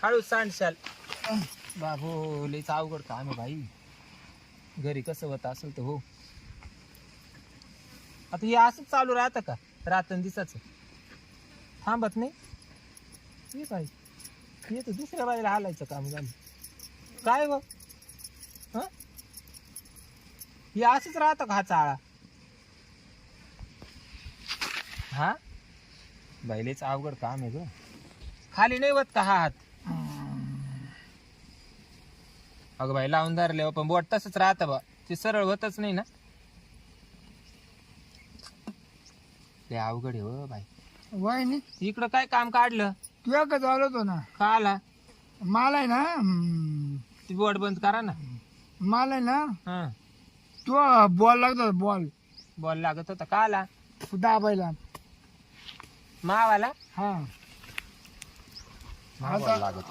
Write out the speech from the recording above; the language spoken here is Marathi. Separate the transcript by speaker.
Speaker 1: हळू सांडशाल. बाबू लईच अवघड काम आहे बाई. घरी कसं होत असेल तर हो. आता हे असंच चालू राहतं का रात्र दिसाच थांबत नाही. हे काय हे तर दुसऱ्या बाईला हालायचं काम झालं काय बघ. हे असंच राहतं का हा चाळा. हा बाईलेच अवघड काम आहे ग. खाली नाही होत का हा हात. अगं बाई लावून धरले पण बोट तसंच राहतं बा. ते सरळ होतच नाही ना. ते अवघड आहे हो बाई.
Speaker 2: वहिनी
Speaker 1: इकडं काय काम काढलं.
Speaker 2: तुझ्या का चालू होतो ना
Speaker 1: का आला
Speaker 2: मला आहे ना
Speaker 1: ती बोट बंद करा ना.
Speaker 2: मला आहे ना
Speaker 1: हा
Speaker 2: तू बॉल लागतो बॉल
Speaker 1: बॉल लागत होता का आला
Speaker 2: दाबायला
Speaker 1: मावाला
Speaker 2: हा
Speaker 1: मावाला लागत